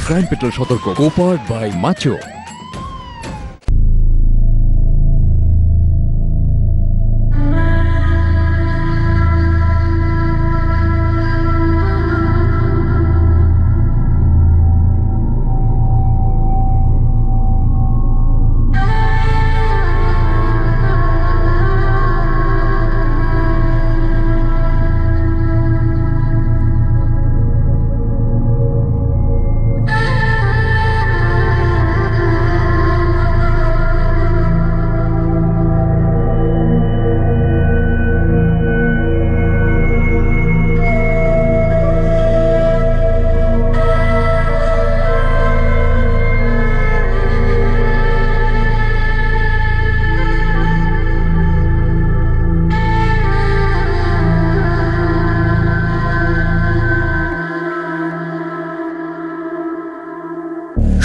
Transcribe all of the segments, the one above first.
Crime petrol সতর্ক, কোপার্ড by macho.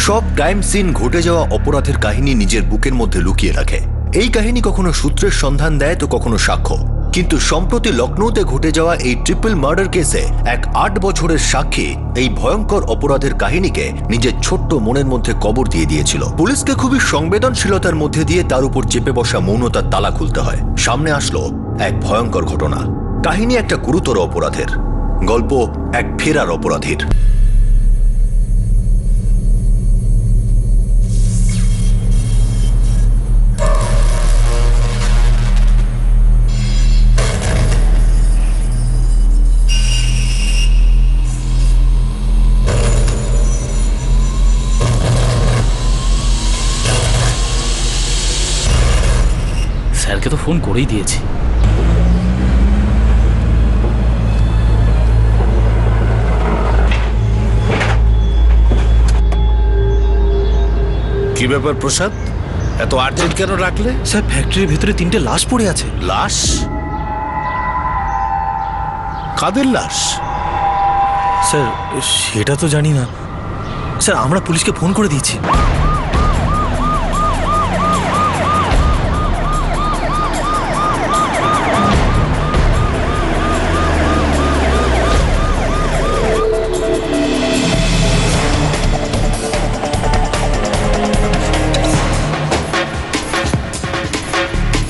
সব crime scene ঘটে যাওয়া অপরাধের কাহিনী নিজের বুকের মধ্যে লুকিয়ে রাখে। এই কাহিনী কখনো সূত্রের সন্ধান দেয় তো কখনো সাক্ষ্য। কিন্তু সম্প্রতি লখনৌতে ঘটে যাওয়া এই ট্রিপল মার্ডার কেসে এক 8 বছরের সাক্ষী এই ভয়ঙ্কর অপরাধের কাহিনীকে নিজের ছোট্ট মনের মধ্যে কবর দিয়ে দিয়েছিল। পুলিশকে খুবই সংবেদনশীলতার মধ্যে দিয়ে তার উপর চেপে বসা মৌনতার তালা খুলতে হয়। সামনে আসলো এক ভয়ঙ্কর ঘটনা। কাহিনী একটা গুরুতর অপরাধের, গল্প এক ফেরার অপরাধীর। স্যারকে তো ফোন করেই দিয়েছি। কি ব্যাপার প্রসাদ, এত আর্জেন্ট কেন রাখলে? স্যার ফ্যাক্টরির ভেতরে 3টে লাশ পড়ে আছে। লাশ? কাদের লাশ? স্যার সেটা তো জানি না স্যার, আমরা পুলিশকে ফোন করে দিয়েছি।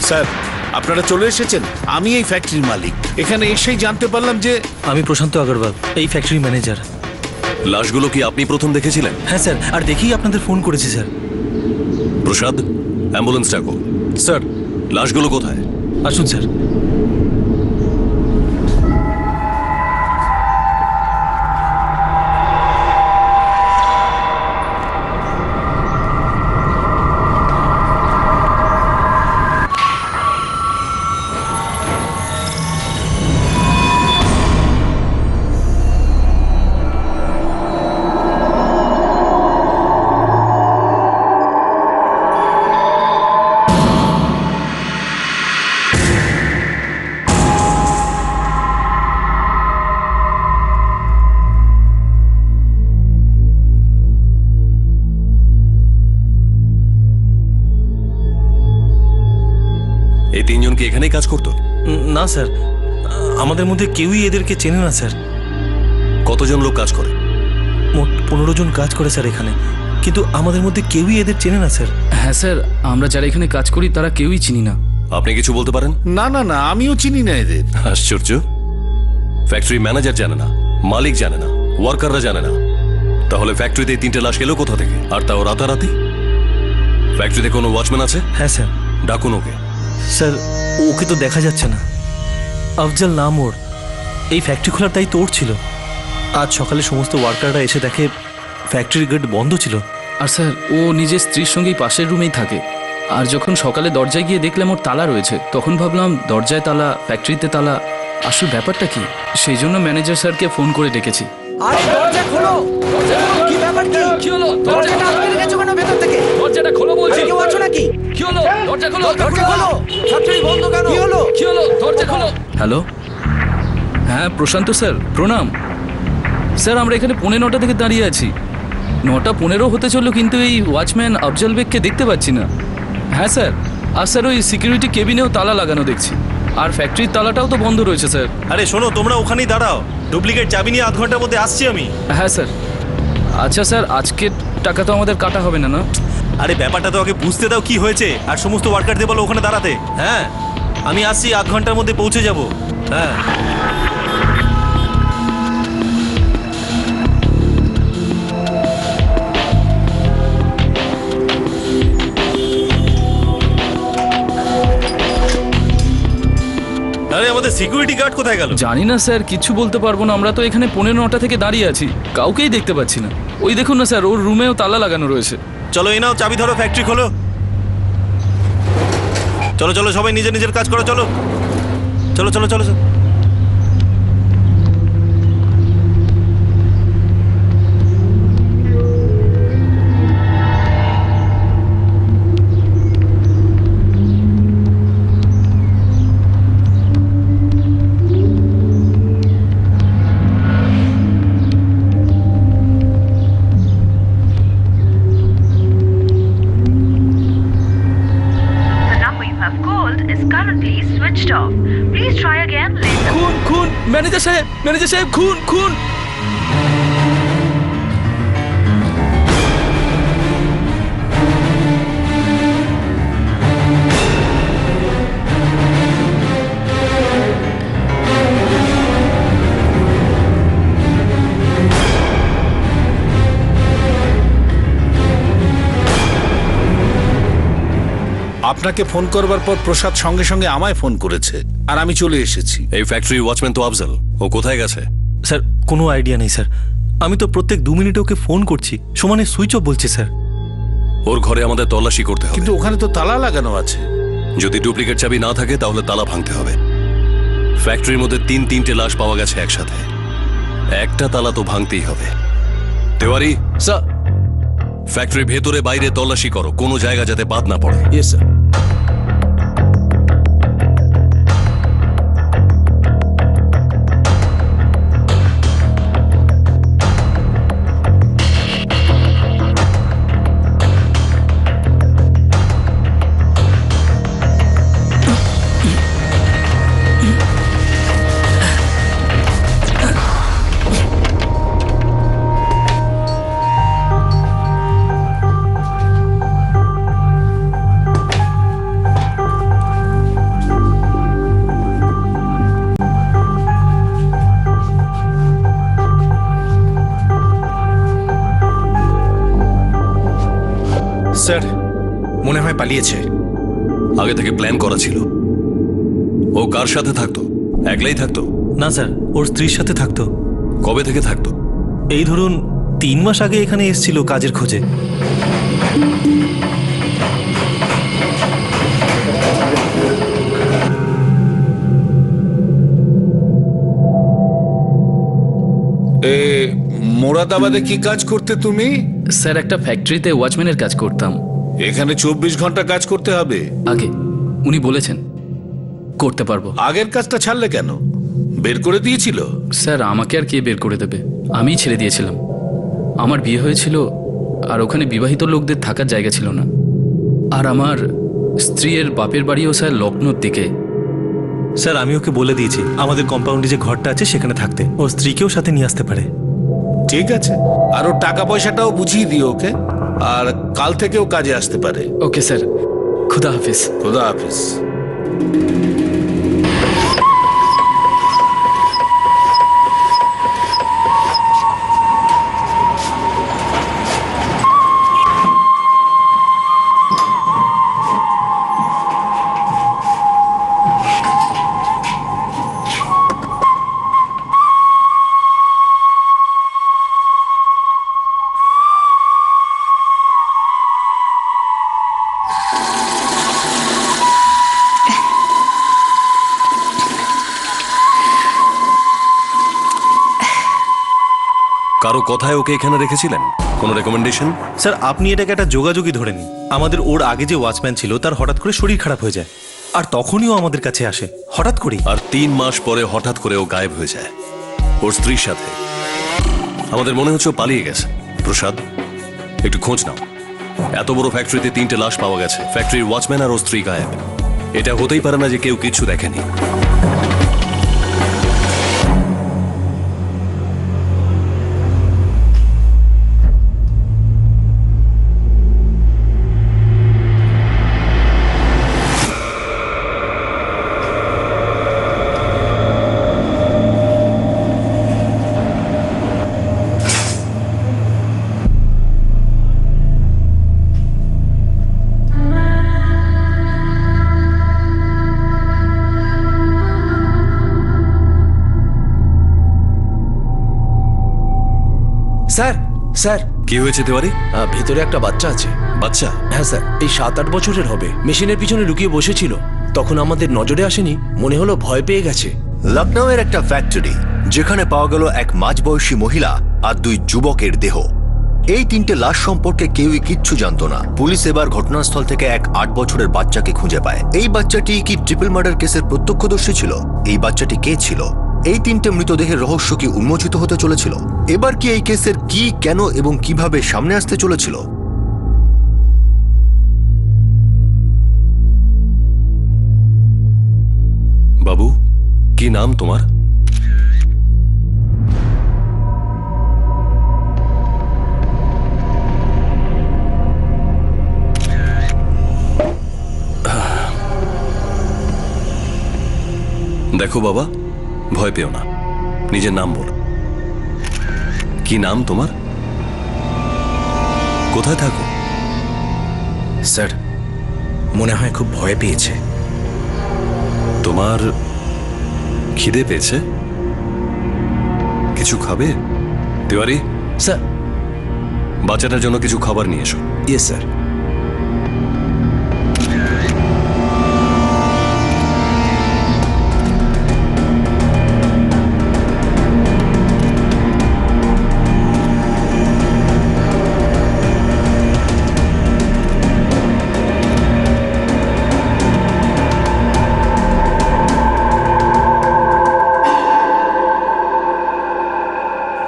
স্যার আপনারা চলে এসেছেন। আমি এই ফ্যাক্টরির মালিক। এখানে এসেই জানতে পারলাম যে আমি প্রশান্ত আগরওয়াল, এই ফ্যাক্টরি ম্যানেজার। লাশগুলো কি আপনি প্রথম দেখেছিলেন? হ্যাঁ স্যার, আর দেখেই আপনাদের ফোন করেছি স্যার। প্রসাদ, অ্যাম্বুলেন্স ডাকো। স্যার লাশগুলো কোথায়? আসুন স্যার। এই 3 জন কি এখানেই কাজ করতো? না স্যার, আমাদের মধ্যে কেউই এদেরকে চেনে না স্যার। কতজন লোক কাজ করে? মোট 15 জন কাজ করে স্যার এখানে, কিন্তু আমাদের মধ্যে কেউই এদের চেনে না স্যার। হ্যাঁ স্যার, আমরা যারা এখানে কাজ করি তারা কেউই চিনি না। আপনি কিছু বলতে পারেন? না না না, আমিও চিনি না এদের। আশ্চর্য, ফ্যাক্টরি ম্যানেজার জানে না, মালিক জানে না, ওয়ার্কাররা জানে না, তাহলে ফ্যাক্টরিতে 3টে লাশ এলো কোথা থেকে? আর তাও রাতারাতি। ফ্যাক্টরিতে কোনো ওয়াচম্যান আছে? হ্যাঁ স্যার। ডাকুন ওকে। স্যার ওকে তো দেখা যাচ্ছে না। আফজল নাম ওর, এই ফ্যাক্টরি খোলার দায়িত্ব ওর ছিল। আজ সকালে সমস্ত ওয়ার্কাররা এসে দেখে ফ্যাক্টরির গেট বন্ধ ছিল। আর স্যার ও নিজের স্ত্রীর সঙ্গেই পাশের রুমেই থাকে। আর যখন সকালে দরজায় গিয়ে দেখলাম ওর তালা রয়েছে, তখন ভাবলাম দরজায় তালা, ফ্যাক্টরিতে তালা, আসল ব্যাপারটা কি? সেই জন্য ম্যানেজার স্যারকে ফোন করে ডেকেছি। দরজা খোলো! কি ব্যাপার কি? কি হলো? দরজাটা আটকে রেখেছো কেন ভেতর থেকে? দরজাটা খোলো বলছি। কেউ আছো নাকি? কি হলো? দরজা খোলো। দরজা খোলো! ফ্যাক্টরি বন্ধ কেন? কি হলো? কি হলো? দরজা খোলো। হ্যালো, হ্যাঁ প্রশান্ত স্যার, প্রণাম স্যার। আমরা এখানে 9:45 থেকে দাঁড়িয়ে আছি। 9:15 হতে চললো, কিন্তু এই ওয়াচম্যান আফজল বেগকে দেখতে পাচ্ছি না। হ্যাঁ স্যার, আর স্যার ওই সিকিউরিটি কেবিনেও তালা লাগানো দেখছি। আর ফ্যাক্টরির তালাটাও তো বন্ধ রয়েছে স্যার। আরে শোনো, তোমরা ওখানেই দাঁড়াও, ডুপ্লিকেট চাবি নিয়ে আধ ঘন্টার মধ্যে আসছি আমি। হ্যাঁ স্যার। আচ্ছা স্যার, আজকের টাকা তো আমাদের কাটা হবে না, না? আরে ব্যাপারটা তো আগে বুঝতে দাও কি হয়েছে, আর সমস্ত ওয়ার্কারদের বলো ওখানে দাঁড়াতে। হ্যাঁ, আমি আসছি, আধ ঘন্টার মধ্যে পৌঁছে যাব। হ্যাঁ, আরে আমাদের সিকিউরিটি গার্ড কোথায় গেল? জানি না স্যার, কিছু বলতে পারবো না। আমরা তো এখানে 9:45 থেকে দাঁড়িয়ে আছি, কাউকেই দেখতে পাচ্ছি না। ওই দেখুন না স্যার, ওর রুমেও তালা লাগানো রয়েছে। চলো এই নাও চাবি, ধরো, ফ্যাক্টরি খোলো। চলো চলো সবাই নিজের নিজের কাজ করো, চলো চলো চলো চলো চলো। The number you have called is currently switched off. Please try again later. খুন খুন, ম্যানেজার সাহেব, ম্যানেজার সাহেব, খুন খুন। আপনাকে ফোন করবার পর প্রসাদ সঙ্গে সঙ্গে আমায় ফোন করেছে, আর আমি চলে এসেছি। এই ফ্যাক্টরি ওয়াচম্যান তো আফজল, ও কোথায় গেছে? স্যার কোনো আইডিয়া নেই স্যার, আমি তো প্রত্যেক 2 মিনিটে ওকে ফোন করছি, সমানে সুইচ অফ বলছে স্যার। ওর ঘরে আমাদের তল্লাশি করতে হবে। কিন্তু ওখানে তো তালা লাগানো আছে। যদি ডুপ্লিকেট চাবি না থাকে তাহলে তালা ভাঙতে হবে। ফ্যাক্টরির মধ্যে 3-3টে লাশ পাওয়া গেছে একসাথে, একটা তালা তো ভাঙতেই হবে। তেওয়ারি, স্যার। ফ্যাক্টরির ভেতরে বাইরে তল্লাশি করো, কোনো জায়গা যাতে বাদ না পড়ে। Yes sir. স্যার মনে হয় পালিয়েছে। আগে থেকে প্ল্যান করা ছিল। ও কার সাথে থাকতো? একলাই থাকতো? না স্যার, ওর স্ত্রীর সাথে থাকতো। কবে থেকে থাকতো? এই ধরুন 3 মাস আগে এখানে এসেছিল কাজের খোঁজে। এ মোরাদাবাদে কি কাজ করতে তুমি? স্যার একটা ফ্যাক্টরিতে ওয়াচম্যানের কাজ করতাম। এখানে 24 ঘন্টা কাজ করতে হবে? আগে উনি বলেছেন করতে পারবো। আগের কাজটা ছাড়লে কেন? বের করে দিয়েছিল? স্যার আমাকে আর কে বের করে দেবে, আমিই ছেড়ে দিয়েছিলাম। আমার বিয়ে হয়েছিল, আর ওখানে বিবাহিত লোকদের থাকার জায়গা ছিল না। আর আমার স্ত্রীর বাপের বাড়িও স্যার লখনৌর দিকে। স্যার আমি ওকে বলে দিয়েছি আমাদের কম্পাউন্ডে যে ঘরটা আছে সেখানে থাকতে, ওর স্ত্রীকেও সাথে নিয়ে আসতে পারে। ঠিক আছে, আর ওর টাকা পয়সাটাও বুঝিয়ে দিও ওকে, আর কাল থেকেও কাজে আসতে পারে। ওকে স্যার, খুদা হাফিজ। খুদা হাফিজ। কারো কথায় ওকে এখানে রেখেছিলেন? কোনো রেকমেন্ডেশন? স্যার আপনি এটাকে একটা যোগাযোগই ধরে নিন। আমাদের ওর আগে যে ওয়াচম্যান ছিল তার হঠাৎ করে শরীর খারাপ হয়ে যায়, আর তখনই ও আমাদের কাছে আসে হঠাৎ করেই। আর 3 মাস পরে হঠাৎ করে ও গায়েব হয়ে যায় ওর স্ত্রীর সাথে। আমাদের মনে হচ্ছে ও পালিয়ে গেছে। প্রসাদ, একটু খোঁজ নাও। এত বড় ফ্যাক্টরিতে 3টে লাশ পাওয়া গেছে, ফ্যাক্টরির ওয়াচম্যান আর ওর স্ত্রী গায়েব। এটা হতেই পারে না যে কেউ কিছু দেখেনি। স্যার স্যার কি হয়েছে তিওয়ারি? ভিতরে একটা বাচ্চা আছে। বাচ্চা? হ্যাঁ স্যার, এই 7-8 বছরের হবে। মেশিনের পিছনে লুকিয়ে বসেছিল, তখন আমাদের নজরে আসেনি, মনে হলো ভয় পেয়ে গেছে। লখনউয়ের একটা ফ্যাক্টরি, যেখানে পাওয়া গেল এক মাঝবয়সী মহিলা আর 2 যুবকের দেহ। এই 3টে লাশ সম্পর্কে কেউই কিচ্ছু জানতো না। পুলিশ এবার ঘটনাস্থল থেকে এক 8 বছরের বাচ্চাকে খুঁজে পায়। এই বাচ্চাটি কি ট্রিপল মার্ডার কেসের প্রত্যক্ষদর্শী ছিল? এই বাচ্চাটি কে ছিল? এই 3টে মৃতদেহের রহস্য কি উন্মোচিত হতে চলেছিল? এবার কি এই কেসের কি, কেন এবং কিভাবে সামনে আসতে চলেছিল? বাবু, কি নাম তোমার? দেখো বাবা, ভয় পেও না, নিজের নাম বল। কি নাম তোমার? কোথায় থাকো? স্যার, মনে হয় খুব ভয় পেয়েছে। তোমার খিদে পেয়েছে? কিছু খাবে? তিওয়ারি, স্যার। বাচ্চাটার জন্য কিছু খাবার নিয়ে এসো। Yes sir.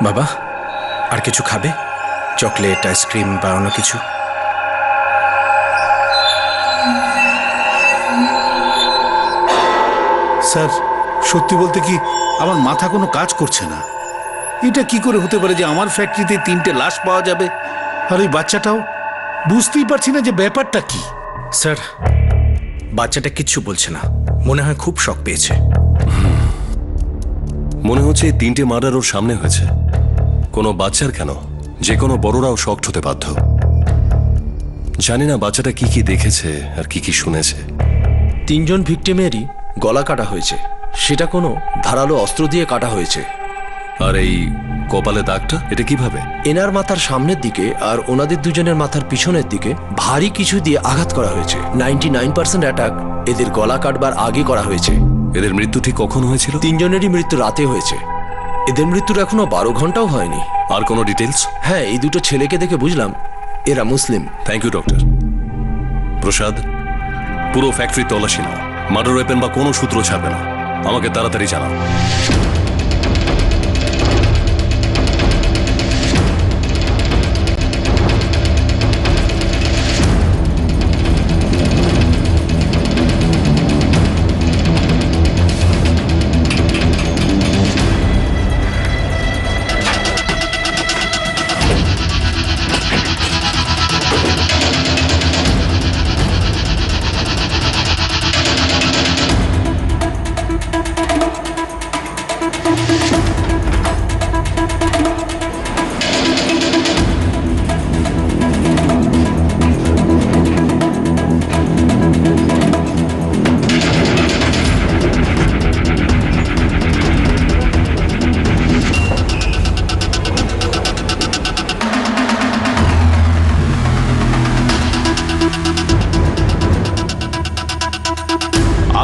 বাবা, আর কিছু খাবে? চকলেট, আইসক্রিম বা অন্য কিছু? স্যার, সত্যি বলতে কি আমার মাথা কোনো কাজ করছে না। এটা কি করে হতে পারে যে আমার ফ্যাক্টরিতে 3টে লাশ পাওয়া যাবে, আর ওই বাচ্চাটাও? বুঝতেই পারছি না যে ব্যাপারটা কি। স্যার, বাচ্চাটা কিচ্ছু বলছে না, মনে হয় খুব শক পেয়েছে। মনে হচ্ছে এই 3টে মার্ডার ওর সামনে হয়েছে। কোনো বাচ্চার কেন, যে কোনো বড়রাও শকড হতে বাধ্য। জানি না বাচ্চাটা কি কি দেখেছে আর কি কি শুনেছে। 3 জন ভিকটিমেরই গলা কাটা হয়েছে, সেটা কোনো ধারালো অস্ত্র দিয়ে কাটা হয়েছে। আর এই কপালে দাগটা, এটা কিভাবে? এনার মাথার সামনের দিকে আর ওনাদের দুজনের মাথার পিছনের দিকে ভারী কিছু দিয়ে আঘাত করা হয়েছে। 99% অ্যাটাক এদের গলা কাটবার আগে করা হয়েছে। এদের মৃত্যু ঠিক কখন হয়েছিল? 3 জনেরই মৃত্যু রাতে হয়েছে। এদের মৃত্যুর এখনো 12 ঘন্টাও হয়নি। আর কোনো ডিটেলস? হ্যাঁ, এই 2টো ছেলেকে দেখে বুঝলাম এরা মুসলিম। Thank you doctor. প্রসাদ, পুরো ফ্যাক্টরি তল্লাশি নাও, মার্ডার ওয়েপেন বা কোনো সূত্র ছাড়বে না। আমাকে তাড়াতাড়ি জানাও।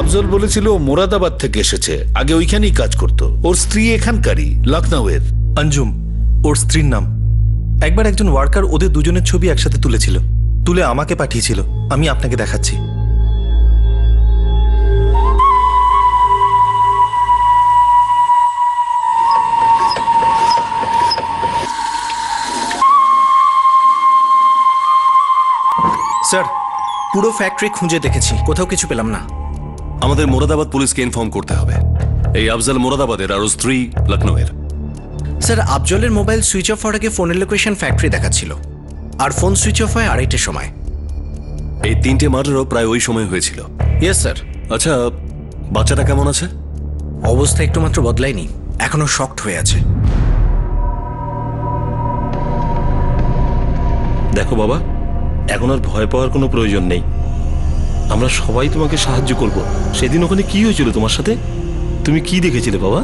আফজল বলেছিল ও মোরাদাবাদ থেকে এসেছে, আগে ওইখানেই কাজ করত। ওর স্ত্রী এখানকারই, লখনউয়ের। অঞ্জুম ওর স্ত্রীর নাম। একবার একজন ওয়ার্কার ওদের দুজনের ছবি একসাথে তুলেছিল, তুলে আমাকে পাঠিয়েছিল। আমি আপনাকে দেখাচ্ছি। স্যার, পুরো ফ্যাক্টরি খুঁজে দেখেছি, কোথাও কিছু পেলাম না। আমাদের মোরাদাবাদ পুলিশকে ইনফর্ম করতে হবে। এই আফজল মোরাদাবাদের আর ওর স্ত্রী লখনউয়ের। স্যার, আফজলের মোবাইল সুইচ অফ হওয়ার আগে ফোনের লোকেশন ফ্যাক্টরি দেখাচ্ছিল, আর ফোন সুইচ অফ হয় 2:30-এর সময়। এই 3টে মার্ডারও প্রায় ওই সময় হয়েছিল। Yes sir. আচ্ছা, বাচ্চাটা কেমন আছে? অবস্থা একটু মাত্র বদলায়নি, এখনো শকড হয়ে আছে। দেখো বাবা, এখন আর ভয় পাওয়ার কোনো প্রয়োজন নেই। আমরা সবাই তোমাকে সাহায্য করব। সেদিন ওখানে কি হয়েছিল তোমার সাথে? তুমি কি দেখেছিলে বাবা?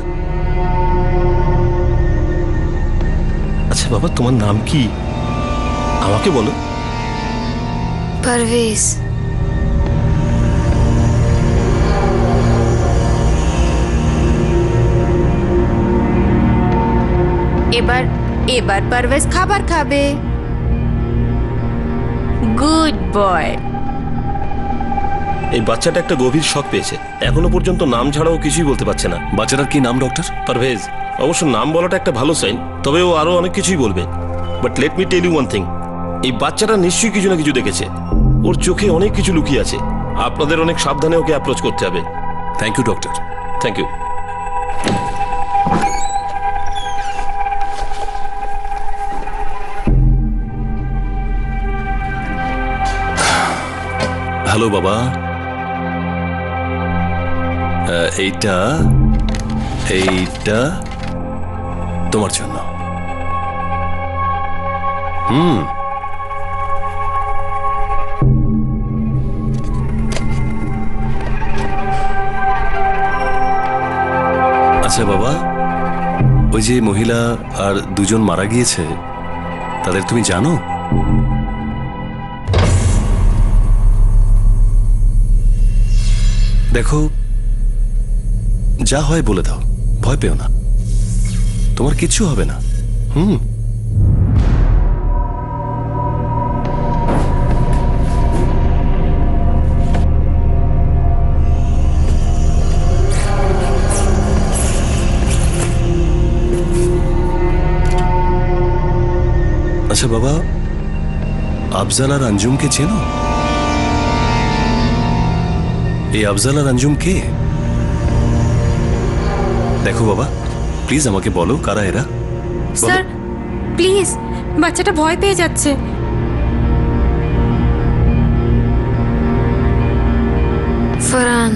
আচ্ছা বাবা, তোমার নাম কি আমাকে বলো। পারভেজ। এবার এবার পারভেজ খাবার খাবে। Good boy. এই বাচ্চাটা একটা গভীর শক পেয়েছে, এখনো পর্যন্ত নাম ছাড়াও কিছুই বলতে পারছে না। বাচ্চাটার কি নাম ডক্টর? পারভেজ। অবশ্য নাম বলাটা একটা ভালো সাইন, তবে ও আরো অনেক কিছুই বলবে। But let me tell you one thing, এই বাচ্চাটা নিশ্চয়ই কিছু না কিছু দেখেছে। ওর চোখে অনেক কিছু লুকিয়ে আছে। আপনাদের অনেক সাবধানে ওকে অ্যাপ্রোচ করতে হবে। Thank you doctor. Thank you. Hello বাবা, এইটা এইটা তোমার জন্য। আচ্ছা বাবা, ওই যে মহিলা আর দুজন মারা গিয়েছে, তাদের তুমি জানো? দেখো, যা হয় বলে দাও, ভয় পেও না, তোমার কিচ্ছু হবে না। আচ্ছা বাবা, আফজাল আর আঞ্জুমকে চেনো? এই আফজাল আর আঞ্জুম কে? দেখো বাবা, প্লিজ আমাকে বলো কারা এরা। স্যার প্লিজ, বাচ্চাটা ভয় পেয়ে যাচ্ছে। ফারহান।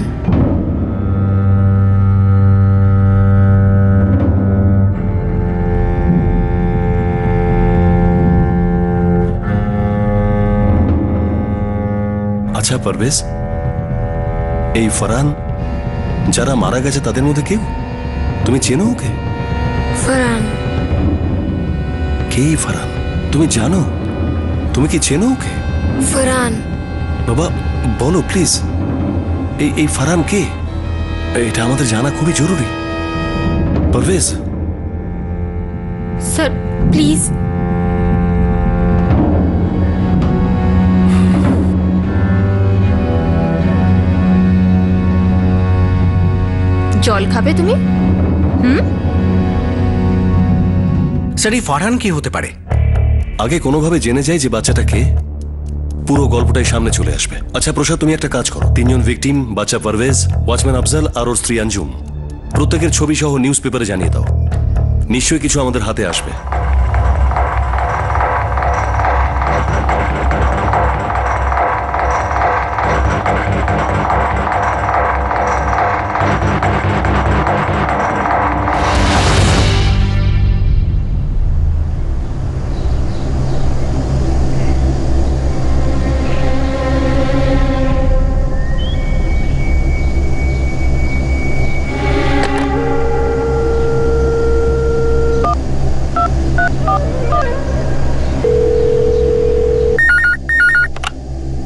আচ্ছা পারভেজ, এই ফারহান যারা মারা গেছে তাদের মধ্যে কেউ তুমি চেনো ওকে? ফারহান। কে ফারহান? তুমি জানো? তুমি কি চেনো ওকে? ফারহান। বাবা বলো প্লিজ, এই ফারহান কে? এটা আমাদের জানা খুবই জরুরি। পারভেজ। Sir please. জল খাবে তুমি? স্যার এই ফারহান কি হতে পারে? আগে কোনোভাবে জেনে যাই যে বাচ্চাটা কে, পুরো গল্পটাই সামনে চলে আসবে। আচ্ছা প্রসাদ, তুমি একটা কাজ করো, তিনজন ভিকটিম, বাচ্চা পারভেজ, ওয়াচম্যান আফজাল আর ওর স্ত্রী আঞ্জুম, প্রত্যেকের ছবি সহ নিউজ পেপারে জানিয়ে দাও। নিশ্চয়ই কিছু আমাদের হাতে আসবে।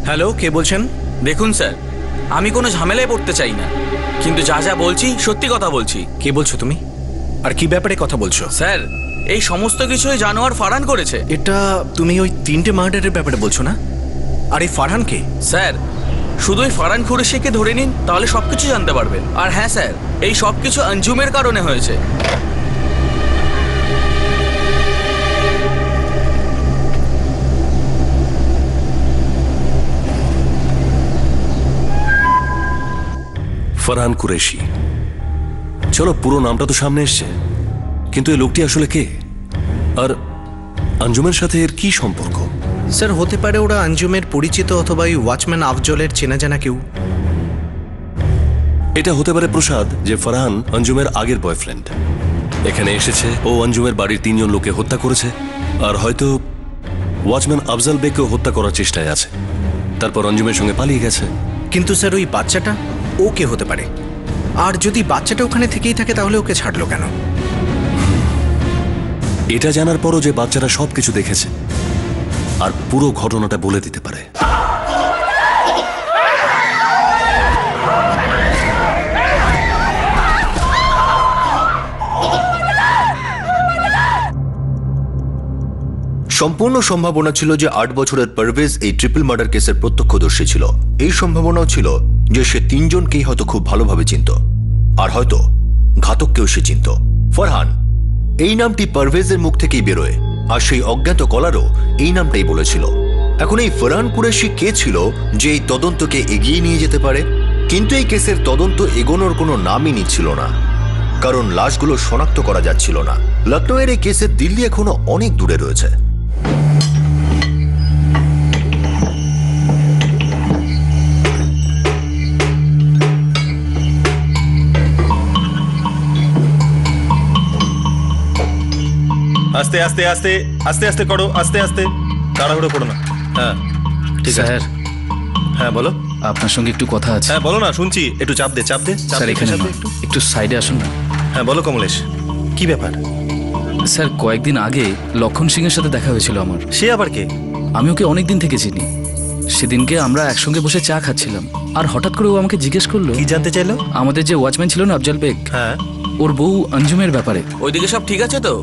হ্যালো, কে বলছেন? দেখুন স্যার, আমি কোনো ঝামেলায় পড়তে চাই না, কিন্তু যা যা বলছি সত্যি কথা বলছি। কে বলছো তুমি? আর কি ব্যাপারে কথা বলছো? স্যার, এই সমস্ত কিছুই জানোয়ার ফারহান করেছে। এটা তুমি ওই 3টে মার্ডারের ব্যাপারে বলছো না? আর এই ফারহান কে? স্যার, শুধু এই ফারহান কুরেশিকে ধরে নিন, তাহলে সবকিছু জানতে পারবেন। আর হ্যাঁ স্যার, এই সবকিছু আঞ্জুমের কারণে হয়েছে। ফারহান কুরেশি। চলো, পুরো নামটা তো সামনে এসছে, কিন্তু এই লোকটি আসলে কে? আর আঞ্জুমের সাথে এর কি সম্পর্ক? স্যার হতে পারে ওরা আঞ্জুমের পরিচিত, অথবা এই ওয়াচম্যান আফজলের চেনা জানা কেউ। এটা হতে পারে প্রসাদ, যে ফারহান আঞ্জুমের আগের বয়ফ্রেন্ড। এখানে এসেছে, ও আঞ্জুমের বাড়ির 3জন লোককে হত্যা করেছে, আর হয়তো ওয়াচম্যান আফজাল বেগকেও হত্যা করার চেষ্টায় আছে। তারপর আঞ্জুমের সঙ্গে পালিয়ে গেছে। কিন্তু স্যার ওই বাচ্চাটা, ও কে হতে পারে? আর যদি বাচ্চাটা ওখানে থেকেই থাকে তাহলে ওকে ছাড়লো কেন? এটা জানার পরও যে বাচ্চারা সবকিছু দেখেছে আর পুরো ঘটনাটা বলে দিতে পারে। সম্পূর্ণ সম্ভাবনা ছিল যে 8 বছরের পারভেজ এই ট্রিপল মার্ডার কেসের প্রত্যক্ষদর্শী ছিল। এই সম্ভাবনাও ছিল যে সে 3 জনকেই হয়তো খুব ভালোভাবে চিনত, আর হয়তো ঘাতককেও সে চিনত। ফরহান এই নামটি পারভেজের মুখ থেকেই বেরোয়, আর সেই অজ্ঞাত কলারও এই নামটাই বলেছিল। এখন এই ফরহান কুরেশি কে ছিল যে এই তদন্তকে এগিয়ে নিয়ে যেতে পারে? কিন্তু এই কেসের তদন্ত এগোনোর কোনো নামই নিচ্ছিল না, কারণ লাশগুলো শনাক্ত করা যাচ্ছিল না। লখনৌয়ের এই কেসের দিল্লি এখনো অনেক দূরে রয়েছে। আস্তে আস্তে আস্তে আস্তে আস্তে করো, আস্তে আস্তে, তাড়াহুড়ো করো না। হ্যাঁ ঠিক আছে। স্যার, হ্যাঁ বলো। আপনার সঙ্গে একটু কথা আছে। হ্যাঁ বলো না, শুনছি। একটু চাপ দে, চাপ দে। স্যার এখানে না, একটু সাইডে আসুন না। হ্যাঁ বলো কমলেশ, কি ব্যাপার? স্যার কয়েকদিন আগে লক্ষণ সিং এর সাথে দেখা হয়েছিল আমার। সে আবার কে? আমি ওকে অনেকদিন থেকে চিনি। সেদিনকে আমরা একসঙ্গে বসে চা খাচ্ছিলাম, আর হঠাৎ করে ও আমাকে জিজ্ঞেস করলো। কি জানতে চাইলো? আমাদের যে ওয়াচম্যান ছিল না আফজল বেগ, হ্যাঁ, ওর বউ অঞ্জুমের ব্যাপারে। ওইদিকে সব ঠিক আছে তো?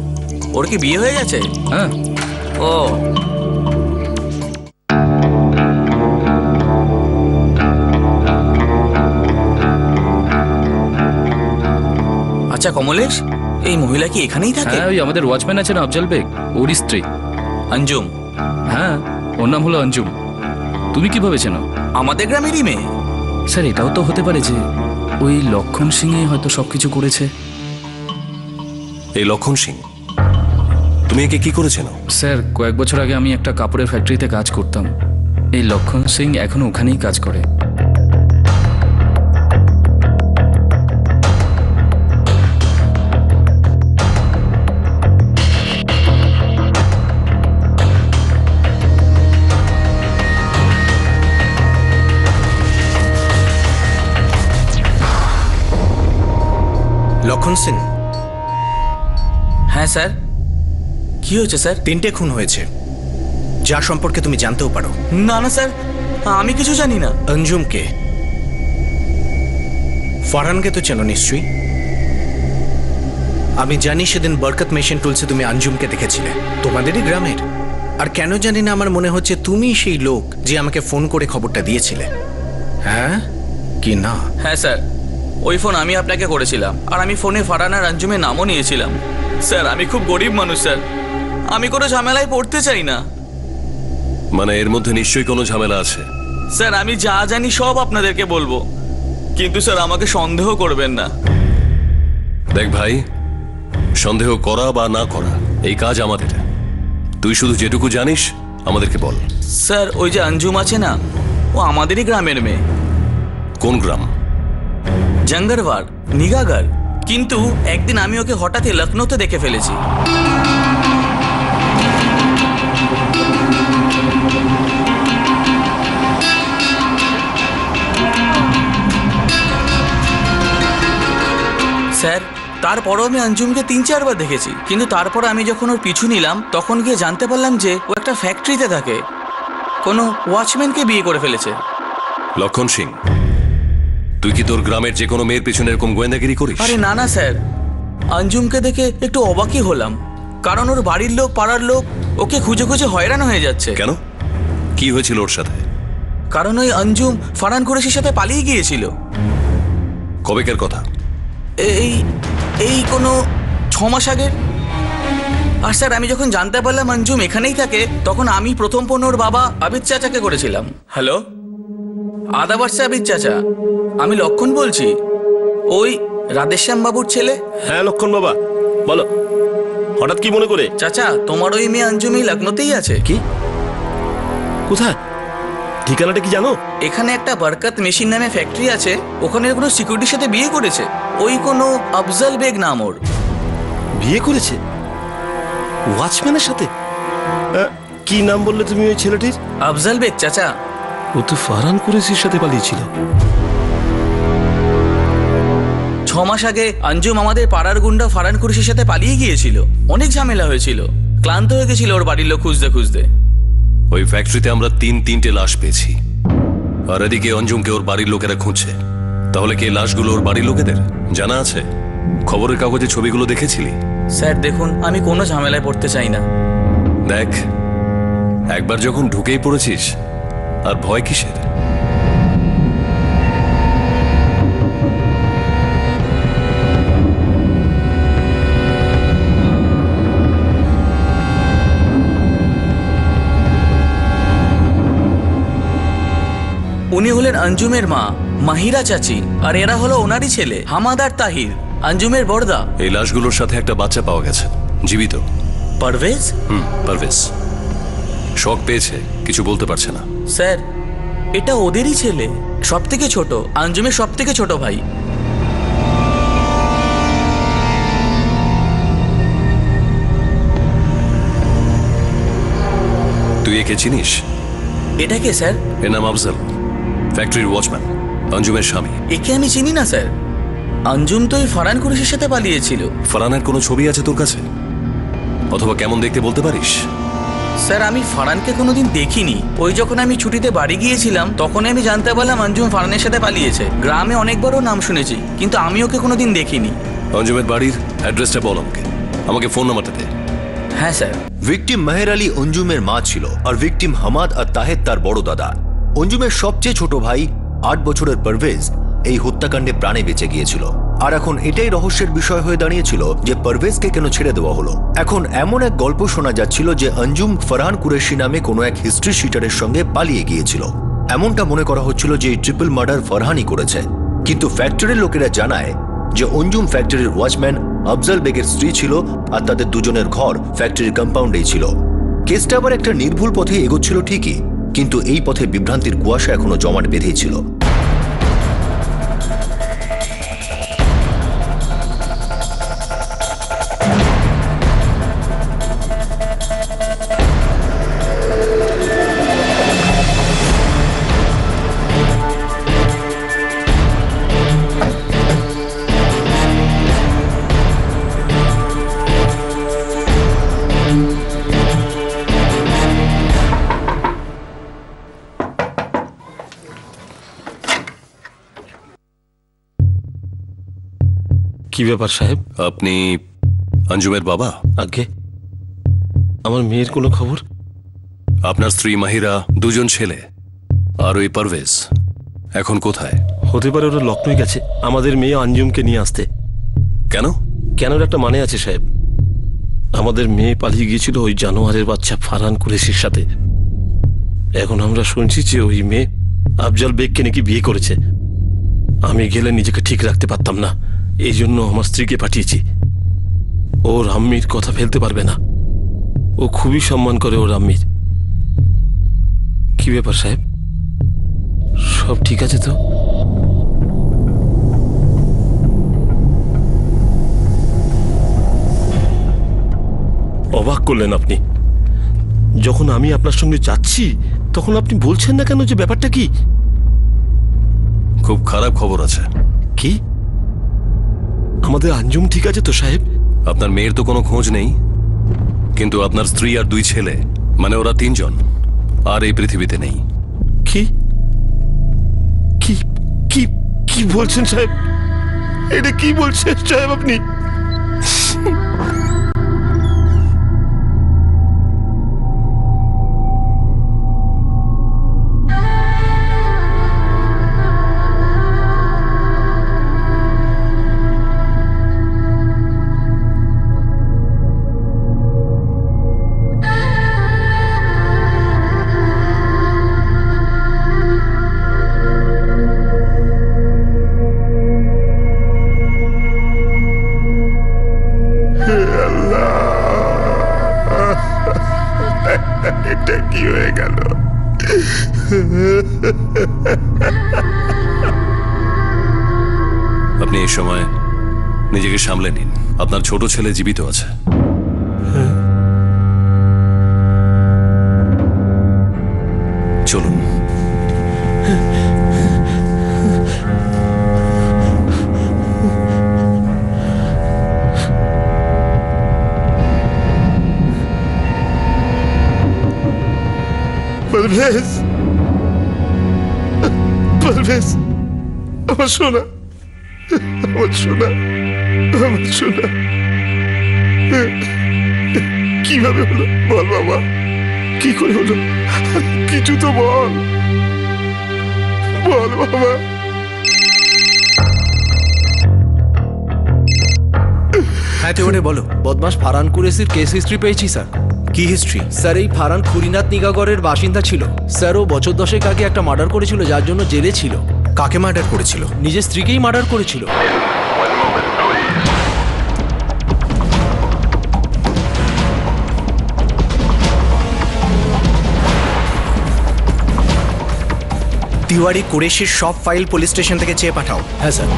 ওর কি বিয়ে হয়ে গেছে? হ্যাঁ। ও আচ্ছা কমলেশ, এই মহিলা কি এখানেই থাকে? হ্যাঁ, ওই আমাদের ওয়াচম্যান আছেন আফজল বেগ, ওর স্ত্রী অঞ্জুম। হ্যাঁ, ওর নাম হলো অঞ্জুম। তুমি কিভাবে চেনো? আমাদের গ্রামেরই মেয়ে। স্যার এটাও তো হতে পারে যে ওই লক্ষণ সিংই হয়তো সবকিছু করেছে। এই লক্ষণ সিং, তুমি একে কি করেছেন? স্যার কয়েক বছর আগে আমি একটা কাপড়ের ফ্যাক্টরিতে কাজ করতাম। এই লক্ষণ সিং এখনো ওখানেই কাজ করে। লক্ষণ সিং? হ্যাঁ স্যার। কি হয়েছে স্যার? 3টে খুন হয়েছে, যা সম্পর্কে তুমি জানতেও পারো। না না স্যার, আমি কিছু জানি না। অঞ্জুমকে? ফরহানকে তো চেনো নিশ্চয়ই। আমি জানি সেদিন বরকত মেশিন টুলসে তুমি অঞ্জুমকে দেখেছিলে, তোমাদেরই গ্রামের। আর কেন জানি না আমার মনে হচ্ছে তুমি সেই লোক যে আমাকে ফোন করে খবরটা দিয়েছিলে। হ্যাঁ কি না? হ্যাঁ স্যার, ওই ফোন আমি আপনাকে করেছিলাম, আর আমি ফোনে ফারহান আর অঞ্জুমের নামও নিয়েছিলাম। স্যার আমি খুব গরিব মানুষ স্যার, আমি কোনো ঝামেলায় পড়তে চাই না। মানে এর মধ্যে নিশ্চয়ই কোনো ঝামেলা আছে। স্যার আমি যা জানি সব আপনাদেরকে বলবো, কিন্তু স্যার আমাকে সন্দেহ করবেন না। দেখ ভাই, সন্দেহ করা বা না করা এই কাজ আমাদের। তুই শুধু যেটুকু জানিস আমাদেরকে বল। স্যার ওই যে অঞ্জুম আছে না, ও আমাদেরই গ্রামের মেয়ে। কোন গ্রাম? জঙ্গরওয়ার, নিগাগর। কিন্তু একদিন আমি ওকে হঠাৎই লখনৌতে দেখে ফেলেছি। স্যার তারপরও আমি অঞ্জুমকে 3-4 বার দেখেছি, কিন্তু তারপর আমি যখন ওর পিছু নিলাম তখন গিয়ে জানতে পারলাম যে ও একটা ফ্যাক্টরিতে থাকে, কোনো ওয়াচম্যানকে বিয়ে করে ফেলেছে। লক্ষণ সিং, তুই কি তোর গ্রামের যে কোনো মেয়ের পেছনে এরকম গোয়েন্দাগিরি করিস? আরে না না স্যার, অঞ্জুমকে দেখে একটু অবাকই হলাম, কারণ ওর বাড়ির লোক, পাড়ার লোক ওকে খুঁজে খুঁজে হয়রান হয়ে যাচ্ছে। কেন? কি হয়েছিল ওর সাথে? কারণ ওই অঞ্জুম ফরহান কুরেশির সাথে পালিয়ে গিয়েছিল। কবেকার কথা? এই কোনো 6 মাস আগের। আর স্যার আমি যখন জানতে পারলাম অঞ্জুম এখানেই থাকে, তখন আমি প্রথম ফোন ওর বাবা আবিদ চাচাকে করেছিলাম। হ্যালো, আদাব আসছে আবিদ চাচা, আমি লক্ষণ বলছি, ওই রাধেশ্যাম বাবুর ছেলে। হ্যাঁ লক্ষণ বাবা, বলো হঠাৎ কি মনে করে? চাচা তোমার ওই মেয়ে অঞ্জুম এই লখনৌতেই আছে। কি? কোথায়? ঠিকানাটা কি জানো? এখানে একটা বরকত মেশিন নামে ফ্যাক্টরি আছে, ওখানে কোনো সিকিউরিটির সাথে বিয়ে করেছে। ওই কোনো আফজল বেগ নাম ওর। বিয়ে করেছে ওয়াচম্যানের সাথে? কি নাম বললে তুমি ওই ছেলেটির? আফজল বেগ চাচা। ও তো ফরহান কুরেশির সাথে পালিয়েছিল। 6 মাস আগে আঞ্জুম আমাদের পাড়ার গুন্ডা ফারান কুরেশির সাথে পালিয়ে গিয়েছিল। অনেক ঝামেলা হয়েছিল, ক্লান্ত হয়ে গেছিল ওর বাড়ির লোক খুঁজতে খুঁজতে। ওই ফ্যাক্টরিতে আমরা তিনটে লাশ পেয়েছি, আর এদিকে অঞ্জুমকে ওর বাড়ির লোকেরা খুঁজছে। তাহলে কি এই লাশগুলো ওর বাড়ির লোকেদের জানা আছে? খবরের কাগজে ছবিগুলো দেখেছিলি? স্যার দেখুন, আমি কোনো ঝামেলায় পড়তে চাই না। দেখ, একবার যখন ঢুকেই পড়েছিস আর ভয় কিসের? উনি হলেন অঞ্জুমের মা মাহিরা চাচি, আর এরা হলো ওনারই ছেলে হামাদ আর তাহির, অঞ্জুমের বড়দা। এই লাশগুলোর সাথে একটা বাচ্চা পাওয়া গেছে, জীবিত। পারভেজ? পারভেজ শক পেয়েছে, কিছু বলতে পারছে না। স্যার, এটা ওদেরই ছেলে, সব থেকে ছোট, অঞ্জুমের সব থেকে ছোট ভাই। তুই একে চিনিস? এটা কে স্যার? এর নাম আফজল, ফ্যাক্টরির ওয়াচম্যান, অঞ্জুমের স্বামী। একে আমি চিনি না স্যার। অঞ্জুম তো ওই ফারান কুরেশির সাথে পালিয়েছিল। ফারানের কোনো ছবি আছে তোর কাছে? অথবা কেমন দেখতে বলতে পারিস? স্যার, আমি ফারানকে কোনোদিন দেখিনি। ওই যখন আমি ছুটিতে বাড়ি গিয়েছিলাম তখন আমি জানতে পারলাম অঞ্জুম ফারানের সাথে পালিয়েছে। গ্রামে অনেকবারও নাম শুনেছি, কিন্তু আমি ওকে কোনোদিন দেখিনি। অঞ্জুমের বাড়ির অ্যাড্রেসটা বল আমাকে ফোন নাম্বারটা দে। হ্যাঁ স্যার। ভিকটিম মেহের আলী অঞ্জুমের মা ছিল, আর ভিকটিম হামাদ আর তাহেদ তার বড় দাদা। অঞ্জুমের সবচেয়ে ছোট ভাই 8 বছরের পারভেজ এই হত্যাকাণ্ডে প্রাণে বেঁচে গিয়েছিল। আর এখন এটাই রহস্যের বিষয় হয়ে দাঁড়িয়েছিল যে পারভেজকে কেন ছেড়ে দেওয়া হলো। এখন এমন এক গল্প শোনা যাচ্ছিল যে অঞ্জুম ফারহান কুরেশি নামে কোনো এক হিস্ট্রি শিটারের সঙ্গে পালিয়ে গিয়েছিল। এমনটা মনে করা হচ্ছিল যে এই ট্রিপল মার্ডার ফারহানই করেছে। কিন্তু ফ্যাক্টরির লোকেরা জানায় যে অঞ্জুম ফ্যাক্টরির ওয়াচম্যান আফজল বেগের স্ত্রী ছিল, আর তাদের দুজনের ঘর ফ্যাক্টরির কম্পাউন্ডেই ছিল। কেসটা আবার একটা নির্ভুল পথে এগোচ্ছিল ঠিকই, কিন্তু এই পথে বিভ্রান্তির কুয়াশা এখনো জমাট বেঁধেই ছিল। কি ব্যাপার সাহেব? আপনি অঞ্জুমের বাবা? আগে আমার মেয়ের কোনো খবর? আপনার স্ত্রী মাহিরা, দুজন ছেলে, আর ওই পারভেজ এখন কোথায়? হতে পারে ওরা লখনৌ গেছে আমাদের মেয়ে অঞ্জুমকে নিয়ে আসতে। কেন? কেন একটা মানে আছে সাহেব। আমাদের মেয়ে পালিয়ে গিয়েছিল ওই জানোয়ারের বাচ্চা ফারহান কুরেশির সাথে। এখন আমরা শুনছি যে ওই মেয়ে আফজল বেগকে নাকি বিয়ে করেছে। আমি গেলে নিজেকে ঠিক রাখতে পারতাম না, এই জন্য আমার স্ত্রীকে পাঠিয়েছি। ওর আম্মির কথা ফেলতে পারবে না, ও খুবই সম্মান করে ওর আম্মির। কি ব্যাপার সাহেব, সব ঠিক আছে তো? অবাক করলেন আপনি। যখন আমি আপনার সঙ্গে যাচ্ছি তখন আপনি বলছেন না কেন যে ব্যাপারটা কি? খুব খারাপ খবর আছে। কি? আমাদের আঞ্জুম ঠিক আছে তো সাহেব? আপনার মেয়ের তো কোনো খোঁজ নেই, কিন্তু আপনার স্ত্রী আর 2 ছেলে, মানে ওরা 3 জন আর এই পৃথিবীতে নেই। কি কি কি কি বলছেন সাহেব? এটা কি বলছেন সাহেব আপনি? এটা কি হয়ে গেল? আপনি এই সময় নিজেকে সামলে নিন। আপনার ছোট ছেলে জীবিত আছে। চলুন। পারভেজ, পারভেজ, আমার সোনা, আমার সোনা, আমার সোনা, কিভাবে হলো বল বাবা, কি করে হলো? কিছু তো বল, বল বাবা। হ্যাঁ তো বলো। বদমাস ফারহান কুরেশির কেস হিস্ট্রি পেয়েছি স্যার। কি হিস্ট্রি? স্যার এই ফারহান খুরিনাথ নিগাগড়ের বাসিন্দা ছিল স্যার। ও বছর 10 আগে একটা মার্ডার করেছিল, যার জন্য জেলে ছিল। কাকে মার্ডার করেছিল? নিজের স্ত্রীকেই মার্ডার করেছিল। তিওয়ারি কুরেশির সব ফাইল পুলিশ স্টেশন থেকে চেয়ে পাঠাও। হ্যাঁ স্যার।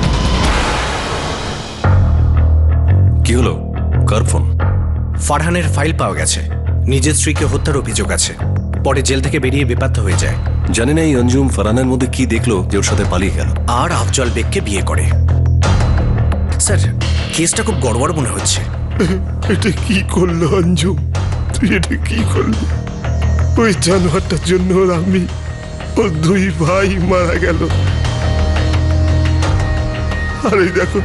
কি হলো? কার ফোন? ফারহানের ফাইল পাওয়া গেছে। নিজের স্ত্রীকে হত্যার অভিযোগ আছে। পরে জেল থেকে বেরিয়ে বেপাত্তা হয়ে যায়। জানি না এই অঞ্জুম ফারহানের মধ্যে কি দেখলো যে ওর সাথে পালিয়ে গেল। আর আফজল বেগকে বিয়ে করে। স্যার, কেসটা খুব গড়বড় মনে হচ্ছে। এটা কি করলো অঞ্জুম? তুই এটা কি করলি? ওই জানোয়ারটার জন্য আমি, ওর 2 ভাই মারা গেল। আর এই দেখো,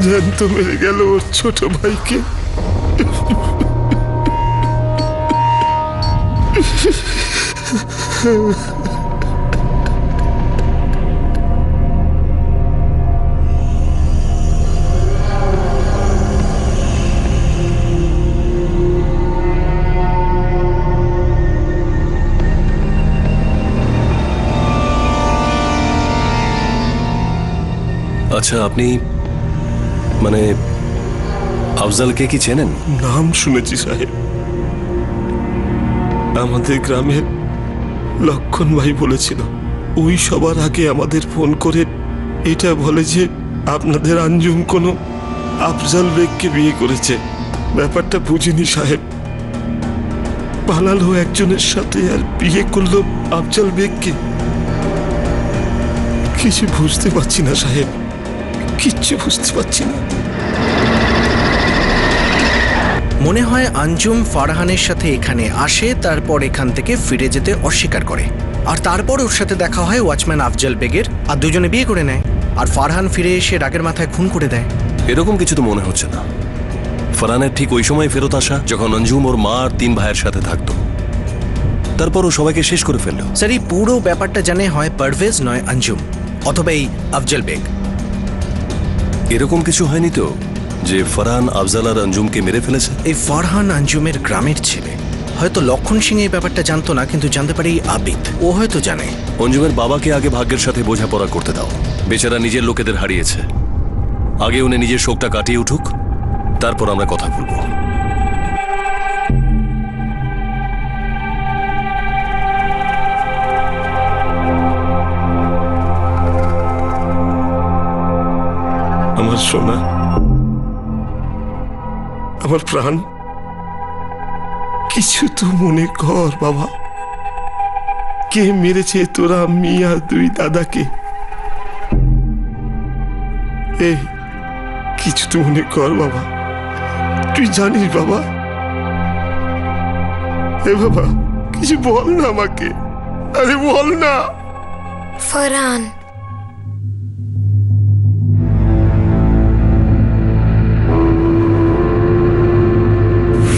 জ্যান্ত মেরে গেল ওর ছোট ভাইকে। আচ্ছা, আপনি মানে আফজালকে কি চেনেন? নাম শুনেছি সাহেব। আমাদের গ্রামের লক্ষণ ভাই বলেছিল, ওই সবার আগে আমাদের ফোন করে এটা বলে যে আপনাদের আঞ্জুম কোনো আফজাল বেগকে বিয়ে করেছে। ব্যাপারটা বুঝিনি সাহেব। পালালো একজনের সাথে আর বিয়ে করলো আফজাল বেগকে। কিছু বুঝতে পারছি না সাহেব, কিচ্ছু বুঝতে পারছি না। মনে হয় আঞ্জুম ফারহানের সাথে এখানে আসে, তারপর এখান থেকে ফিরে যেতে অস্বীকার করে। আর তারপর ওর সাথে দেখা হয় ওয়াচম্যান আফজল বেগের, আর দুজনে বিয়ে করে নেয়। আর ফারহান ফিরে এসে রাগের মাথায় খুন করে দেয়। এরকম কিছু তো মনে হচ্ছে না। ফারহানের ঠিক ওই সময় ফেরত আসা যখন অঞ্জুম ওর মা আর 3 ভাইয়ের সাথে থাকতো। তারপর ও সবাইকে শেষ করে ফেললো। স্যার, এই পুরো ব্যাপারটা জানে হয় পারভেজ নয় আঞ্জুম, অথবা এই আফজল বেগ। এরকম কিছু হয়নি তো যে ফারহান আফজাল আর অঞ্জুমকে মেরে ফেলেছে? এই ফারহান আঞ্জুমের গ্রামের ছেলে। হয়তো লক্ষণ সিং এই ব্যাপারটা জানতো না, কিন্তু জানতে পারে এই আবিদ। ও হয়তো জানে। অঞ্জুমের বাবাকে আগে ভাগ্যের সাথে বোঝাপড়া করতে দাও। বেচারা নিজের লোকেদের হারিয়েছে। আগে উনি নিজের শোকটা কাটিয়ে উঠুক, তারপর আমরা কথা বলবো। আমার সোনা, আমার প্রাণ, কিছু তো মনে কর বাবা। কে মেরেছে তোরা মিয়া 2 দাদাকে? এই কিছু তো মনে কর বাবা। তুই জানিস বাবা? এ বাবা, কিছু বল না আমাকে। আরে বল না। ফারহান,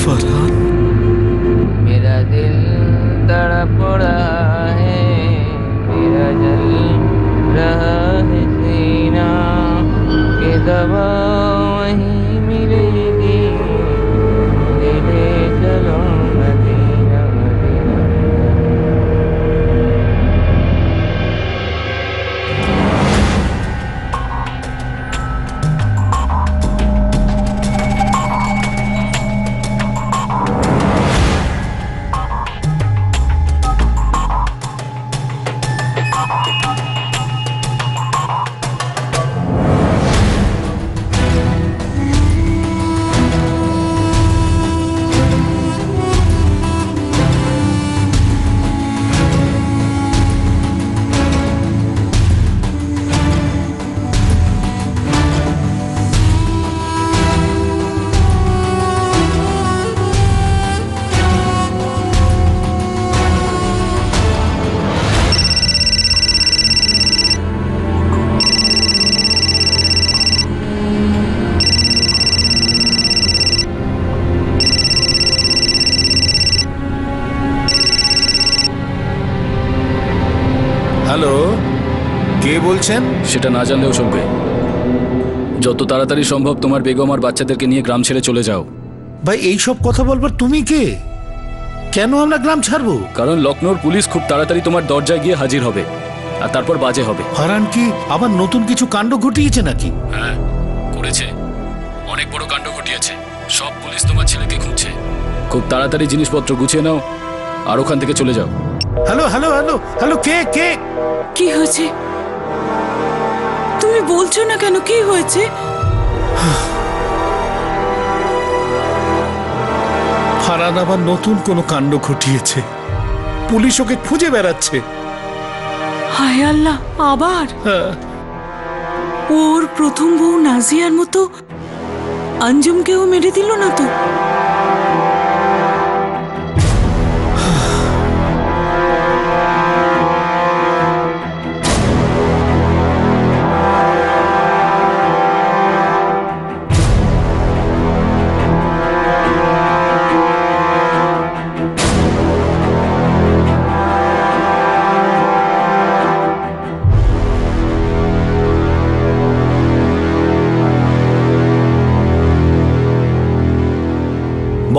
फरहान, मेरा दिल तड़प रहा है, मेरा जल रहा है सीना, कि दवा वहीं मिलेगी, ले चलो मदीना मदीना। বলছেন? সেটা না জানলেও চলবে। যত তাড়াতাড়ি সম্ভব তোমার বেগম আর বাচ্চাদেরকে নিয়ে গ্রাম ছেড়ে চলে যাও। ভাই এইসব কথা বলবার তুমি কে? কেন আমরা গ্রাম ছাড়বো? কারণ লখনৌর পুলিশ খুব তাড়াতাড়ি তোমার দরজায় গিয়ে হাজির হবে, আর তারপর বাজে হবে। ফারহান কি আবার নতুন কিছু কাণ্ড ঘটিয়েছে নাকি? হ্যাঁ, করেছে। অনেক বড় কাণ্ড ঘটিয়েছে। সব পুলিশ তোমার ছেলেকে খুঁজছে। খুব তাড়াতাড়ি জিনিসপত্র গুছিয়ে নাও আর ওখান থেকে চলে যাও। হ্যালো হ্যালো হ্যালো হ্যালো, কে কে? কি হয়েছে? তুমি বলছো না কেন? কি হয়েছে? ফারহান আবার নতুন কোনো কাণ্ড ঘটিয়েছে। পুলিশ ওকে খুঁজে বেড়াচ্ছে। হায় আল্লাহ, আবার? ওর প্রথম বউ নাজিয়ার মতো আঞ্জুমকেও মেরে দিল না তো?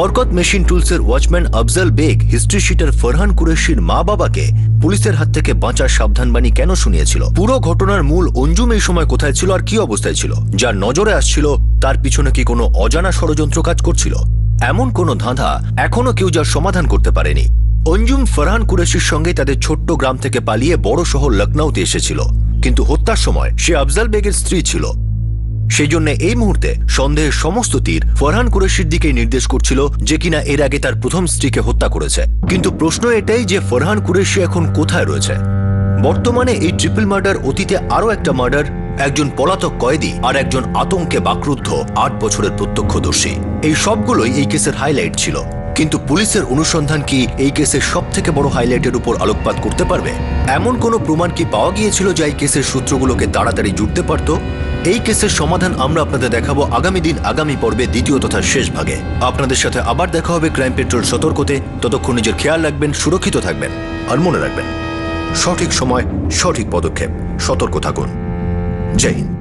বরকত মেশিন টুলসের ওয়াচম্যান আফজল বেগ হিস্ট্রি শিটার ফরহান কুরেশির মা বাবাকে পুলিশের হাত থেকে বাঁচার সাবধানবাণী কেন শুনিয়েছিল? পুরো ঘটনার মূল অঞ্জুম এই সময় কোথায় ছিল আর কি অবস্থায় ছিল? যার নজরে আসছিল তার পিছনে কি কোনো অজানা ষড়যন্ত্র কাজ করছিল? এমন কোনো ধাঁধা এখনো কেউ যার সমাধান করতে পারেনি। অঞ্জুম ফরহান কুরেশির সঙ্গে তাদের ছোট্ট গ্রাম থেকে পালিয়ে বড় শহর লখনৌতে এসেছিল, কিন্তু হত্যার সময় সে আফজল বেগের স্ত্রী ছিল। সেই জন্য এই মুহূর্তে সন্দেহের সমস্ত তীর ফরহান কুরেশির দিকে নির্দেশ করছিল, যে কিনা এর আগে তার প্রথম স্ত্রীকে হত্যা করেছে। কিন্তু প্রশ্ন এটাই যে ফরহান কুরেশি এখন কোথায় রয়েছে? বর্তমানে এই ট্রিপল মার্ডার, অতীতে আরো একটা মার্ডার, একজন পলাতক কয়েদি আর একজন আতঙ্কে বাকরুদ্ধ 8 বছরের প্রত্যক্ষদর্শী, এই সবগুলোই এই কেসের হাইলাইট ছিল। কিন্তু পুলিশের অনুসন্ধান কি এই কেসের সব থেকে বড় হাইলাইটের উপর আলোকপাত করতে পারবে? এমন কোনো প্রমাণ কি পাওয়া গিয়েছিল যা এই কেসের সূত্রগুলোকে তাড়াতাড়ি জুড়তে পারত? এই কেসের সমাধান আমরা আপনাদের দেখাবো আগামী দিন, আগামী পর্বে, দ্বিতীয় তথা শেষ ভাগে। আপনাদের সাথে আবার দেখা হবে ক্রাইম পেট্রোল সতর্কতে। ততক্ষণ নিজের খেয়াল রাখবেন, সুরক্ষিত থাকবেন, আর মনে রাখবেন সঠিক সময় সঠিক পদক্ষেপ। সতর্ক থাকুন। জয় হিন্দ।